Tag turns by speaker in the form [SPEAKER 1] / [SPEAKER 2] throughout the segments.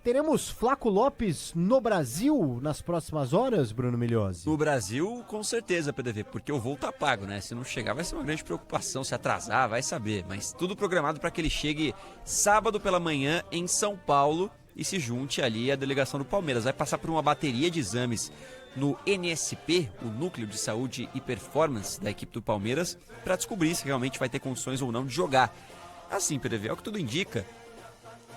[SPEAKER 1] teremos Flaco Lopes no Brasil nas próximas horas, Bruno Migliozzi?
[SPEAKER 2] No Brasil, com certeza, PDV, porque o voo tá pago, né? Se não chegar, vai ser uma grande preocupação. Se atrasar, vai saber. Mas tudo programado para que ele chegue sábado pela manhã em São Paulo e se junte ali à delegação do Palmeiras. Vai passar por uma bateria de exames no NSP, o Núcleo de Saúde e Performance da equipe do Palmeiras, para descobrir se realmente vai ter condições ou não de jogar. Assim, PDV, é o que tudo indica.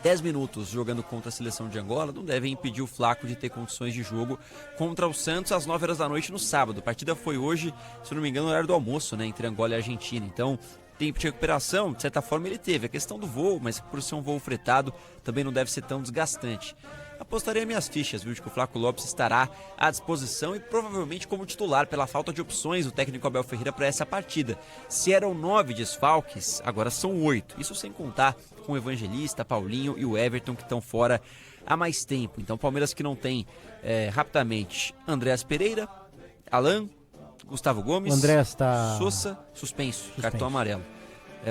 [SPEAKER 2] 10 minutos jogando contra a seleção de Angola não devem impedir o Flaco de ter condições de jogo contra o Santos às 9 horas da noite no sábado. A partida foi hoje, se não me engano, no horário do almoço, né, entre Angola e Argentina. Então, tempo de recuperação, de certa forma ele teve. A questão do voo, mas por ser um voo fretado, também não deve ser tão desgastante. Apostaria minhas fichas, viu, de que o Flaco Lopes estará à disposição e provavelmente como titular pela falta de opções do técnico Abel Ferreira para essa partida. Se eram 9 desfalques, agora são 8. Isso sem contar com o Evangelista, Paulinho e o Everton que estão fora há mais tempo. Então Palmeiras que não tem, rapidamente, Andréas Pereira, Alan, Gustavo Gomes,
[SPEAKER 1] O Andréas está
[SPEAKER 2] Sousa, suspenso, cartão amarelo.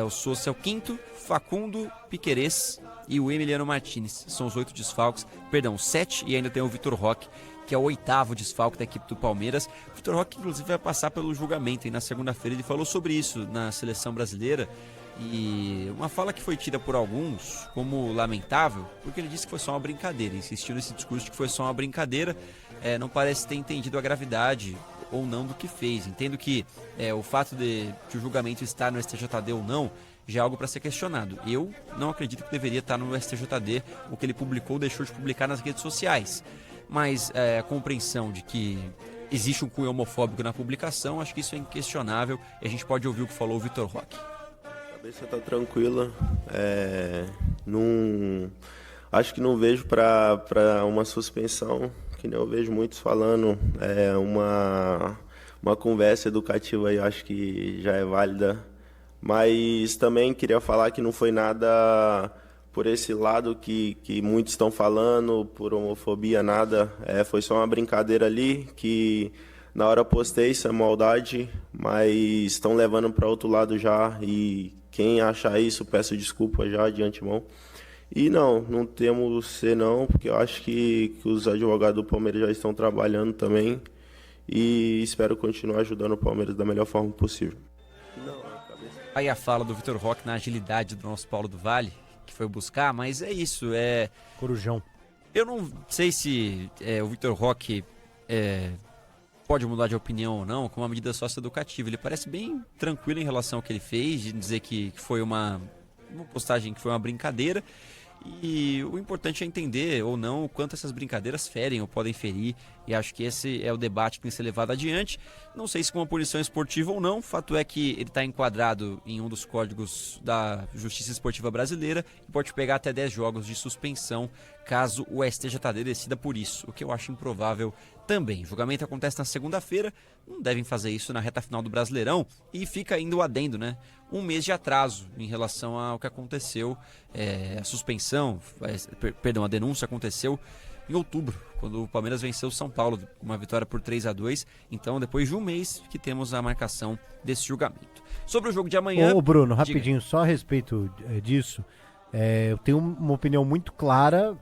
[SPEAKER 2] O Sousa é o quinto, Facundo, Piquerez e o Emiliano Martinez. São os 8 desfalques, perdão, 7, e ainda tem o Vitor Roque, que é o 8º desfalque da equipe do Palmeiras. O Vitor Roque, inclusive, vai passar pelo julgamento, e na segunda-feira ele falou sobre isso na seleção brasileira, e uma fala que foi tida por alguns como lamentável, porque ele disse que foi só uma brincadeira, insistiu nesse discurso de que foi só uma brincadeira, não parece ter entendido a gravidade ou não do que fez. Entendo que o fato de o julgamento estar no STJD ou não já é algo para ser questionado. Eu não acredito que deveria estar no STJD o que ele publicou ou deixou de publicar nas redes sociais. Mas a compreensão de que existe um cunho homofóbico na publicação, acho que isso é inquestionável e a gente pode ouvir o que falou o Vitor Roque.
[SPEAKER 3] A cabeça tá tranquila. Acho que não vejo para uma suspensão, que nem eu vejo muitos falando, uma conversa educativa aí, acho que já é válida. Mas também queria falar que não foi nada por esse lado que muitos estão falando, por homofobia, nada. Foi só uma brincadeira ali, que na hora eu postei, isso é maldade, mas estão levando para outro lado já, e quem achar isso, peço desculpa já de antemão. E não temos ser não, porque eu acho que os advogados do Palmeiras já estão trabalhando também, e espero continuar ajudando o Palmeiras da melhor forma possível.
[SPEAKER 2] Aí a fala do Vitor Roque na agilidade do nosso Paulo do Vale, que foi buscar, mas é isso,
[SPEAKER 1] Corujão.
[SPEAKER 2] Eu não sei se o Vitor Roque pode mudar de opinião ou não com uma medida socioeducativa. Ele parece bem tranquilo em relação ao que ele fez, de dizer que foi uma postagem, que foi uma brincadeira. E o importante é entender ou não o quanto essas brincadeiras ferem ou podem ferir, e acho que esse é o debate que tem que ser levado adiante. Não sei se com uma punição esportiva ou não, o fato é que ele está enquadrado em um dos códigos da Justiça Esportiva Brasileira e pode pegar até 10 jogos de suspensão caso o STJD decida por isso, o que eu acho improvável também. O julgamento acontece na segunda-feira, não devem fazer isso na reta final do Brasileirão, e fica ainda o adendo, né? Um mês de atraso em relação ao que aconteceu, a suspensão, a denúncia aconteceu em outubro, quando o Palmeiras venceu o São Paulo, uma vitória por 3-2, então depois de um mês que temos a marcação desse julgamento. Sobre o jogo de amanhã...
[SPEAKER 1] Ô Bruno, rapidinho, só a respeito disso, eu tenho uma opinião muito clara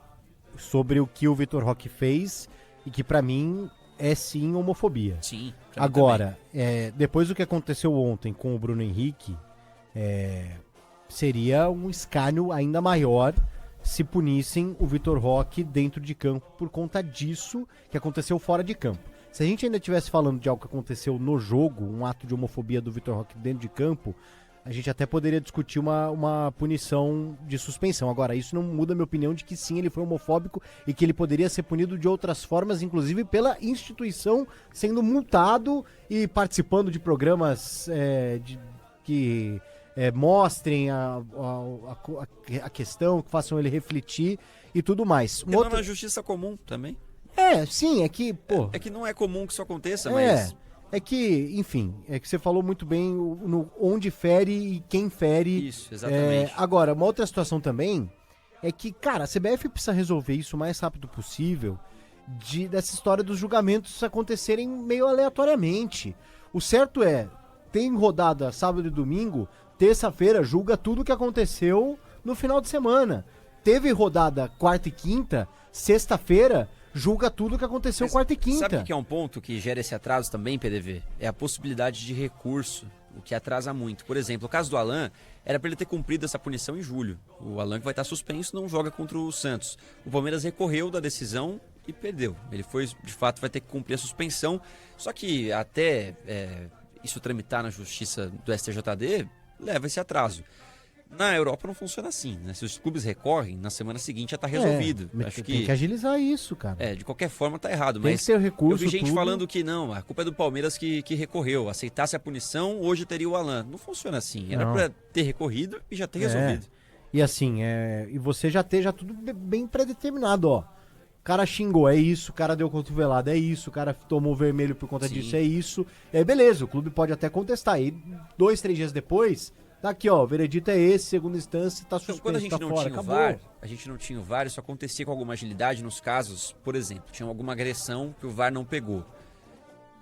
[SPEAKER 1] sobre o que o Vitor Roque fez, e que pra mim é sim homofobia.
[SPEAKER 2] Sim.
[SPEAKER 1] Agora, depois do que aconteceu ontem com o Bruno Henrique, seria um escárnio ainda maior se punissem o Vitor Roque dentro de campo por conta disso que aconteceu fora de campo. Se a gente ainda estivesse falando de algo que aconteceu no jogo, um ato de homofobia do Vitor Roque dentro de campo, a gente até poderia discutir uma punição de suspensão. Agora, isso não muda a minha opinião de que sim, ele foi homofóbico e que ele poderia ser punido de outras formas, inclusive pela instituição sendo multado e participando de programas que mostrem a questão, que façam ele refletir e tudo mais.
[SPEAKER 2] Não é justiça comum também.
[SPEAKER 1] Sim, é que, pô...
[SPEAKER 2] É que não é comum que isso aconteça, mas...
[SPEAKER 1] É que, enfim, que você falou muito bem onde fere e quem fere.
[SPEAKER 2] Isso, exatamente.
[SPEAKER 1] Agora, uma outra situação também é que, cara, a CBF precisa resolver isso o mais rápido possível, dessa história dos julgamentos acontecerem meio aleatoriamente. O certo tem rodada sábado e domingo, terça-feira julga tudo o que aconteceu no final de semana. teve rodada quarta e quinta, sexta-feira, julga tudo que aconteceu quarta e quinta.
[SPEAKER 2] Sabe o que é um ponto que gera esse atraso também, PDV? É a possibilidade de recurso, o que atrasa muito. Por exemplo, o caso do Alan, era para ele ter cumprido essa punição em julho. O Alan, que vai estar suspenso, não joga contra o Santos. O Palmeiras recorreu da decisão e perdeu. Ele foi, de fato, vai ter que cumprir a suspensão. Só que até isso tramitar na justiça do STJD, leva esse atraso. Na Europa não funciona assim, né? Se os clubes recorrem, na semana seguinte já está resolvido. Acho
[SPEAKER 1] tem que agilizar isso, cara.
[SPEAKER 2] De qualquer forma tá errado,
[SPEAKER 1] Tem
[SPEAKER 2] mas
[SPEAKER 1] que ter recurso,
[SPEAKER 2] eu vi gente
[SPEAKER 1] tudo.
[SPEAKER 2] falando que não, a culpa é do Palmeiras que recorreu. Aceitasse a punição, hoje teria o Alan. Não funciona assim. Era
[SPEAKER 1] Não.
[SPEAKER 2] para ter recorrido e já ter resolvido.
[SPEAKER 1] E assim, e você já ter tudo bem predeterminado, ó. O cara xingou, é isso, o cara deu cotovelada, é isso, o cara tomou vermelho por conta
[SPEAKER 2] Sim.
[SPEAKER 1] disso, é isso. E aí, beleza, o clube pode até contestar. E 2, 3 dias depois, tá aqui, ó, o veredito é esse, segunda instância, tá suspenso,
[SPEAKER 2] Então, quando a gente
[SPEAKER 1] tá
[SPEAKER 2] não
[SPEAKER 1] fora,
[SPEAKER 2] tinha o
[SPEAKER 1] acabou.
[SPEAKER 2] VAR, isso acontecia com alguma agilidade nos casos, por exemplo, tinha alguma agressão que o VAR não pegou.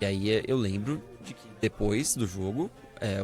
[SPEAKER 2] E aí eu lembro de que depois do jogo,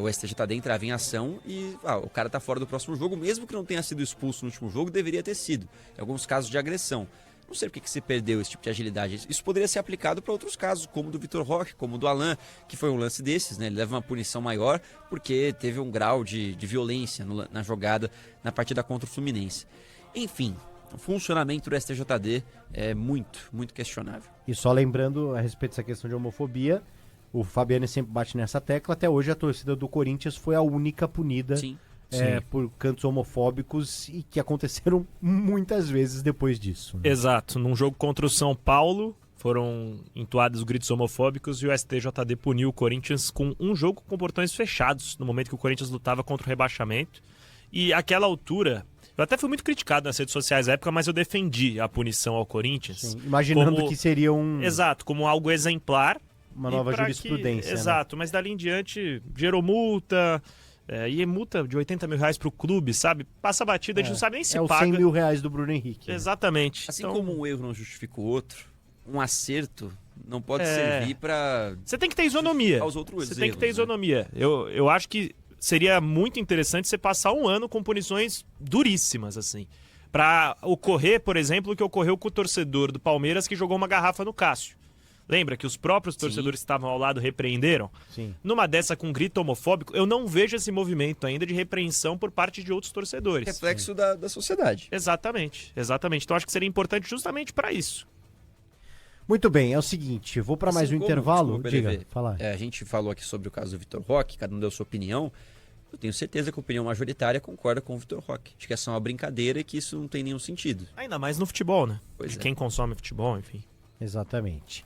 [SPEAKER 2] o STJD entrava em ação e o cara tá fora do próximo jogo, mesmo que não tenha sido expulso no último jogo, deveria ter sido. Em alguns casos de agressão. Não sei por que se perdeu esse tipo de agilidade. Isso poderia ser aplicado para outros casos, como o do Vitor Roque, como o do Alan, que foi um lance desses, né? Ele leva uma punição maior porque teve um grau de violência na jogada na partida contra o Fluminense. Enfim, o funcionamento do STJD é muito, muito questionável.
[SPEAKER 1] E só lembrando a respeito dessa questão de homofobia, o Fabiano sempre bate nessa tecla, até hoje a torcida do Corinthians foi a única punida
[SPEAKER 2] Sim.
[SPEAKER 1] por cantos homofóbicos e que aconteceram muitas vezes depois disso. Né?
[SPEAKER 4] Exato. Num jogo contra o São Paulo, foram entoados gritos homofóbicos e o STJD puniu o Corinthians com um jogo com portões fechados, no momento que o Corinthians lutava contra o rebaixamento. E àquela altura, eu até fui muito criticado nas redes sociais na época, mas eu defendi a punição ao Corinthians.
[SPEAKER 1] Sim, imaginando que seria
[SPEAKER 4] Exato, como algo exemplar.
[SPEAKER 1] uma nova jurisprudência.
[SPEAKER 4] Exato, mas dali em diante gerou multa. E multa de R$80 mil pro clube, sabe? Passa batida, a gente não sabe nem se
[SPEAKER 1] os
[SPEAKER 4] paga.
[SPEAKER 1] R$100 mil do Bruno Henrique. Né?
[SPEAKER 4] Exatamente.
[SPEAKER 2] Assim
[SPEAKER 4] Então,
[SPEAKER 2] como um erro não justifica o outro, um acerto não pode servir para
[SPEAKER 4] você tem que ter isonomia.
[SPEAKER 2] aos outros
[SPEAKER 4] Você tem que ter
[SPEAKER 2] erros, né?
[SPEAKER 4] isonomia. Eu acho que seria muito interessante você passar um ano com punições duríssimas, assim. Pra ocorrer, por exemplo, o que ocorreu com o torcedor do Palmeiras que jogou uma garrafa no Cássio. Lembra que os próprios torcedores que estavam ao lado repreenderam?
[SPEAKER 1] Sim.
[SPEAKER 4] Numa dessa com grito homofóbico, eu não vejo esse movimento ainda de repreensão por parte de outros torcedores.
[SPEAKER 2] Reflexo da sociedade.
[SPEAKER 4] Exatamente. Então acho que seria importante justamente para isso.
[SPEAKER 1] Muito bem, é o seguinte, vou para mais um
[SPEAKER 2] Assim como,
[SPEAKER 1] intervalo.
[SPEAKER 2] desculpa,
[SPEAKER 1] Diga,
[SPEAKER 2] PDV,
[SPEAKER 1] fala.
[SPEAKER 2] a gente falou aqui sobre o caso do Vitor Roque, cada um deu sua opinião. Eu tenho certeza que a opinião majoritária concorda com o Vitor Roque. Acho que é só uma brincadeira e que isso não tem nenhum sentido.
[SPEAKER 4] Ainda mais no futebol, né?
[SPEAKER 2] Pois
[SPEAKER 4] De
[SPEAKER 2] é.
[SPEAKER 4] quem consome futebol, enfim.
[SPEAKER 1] Exatamente.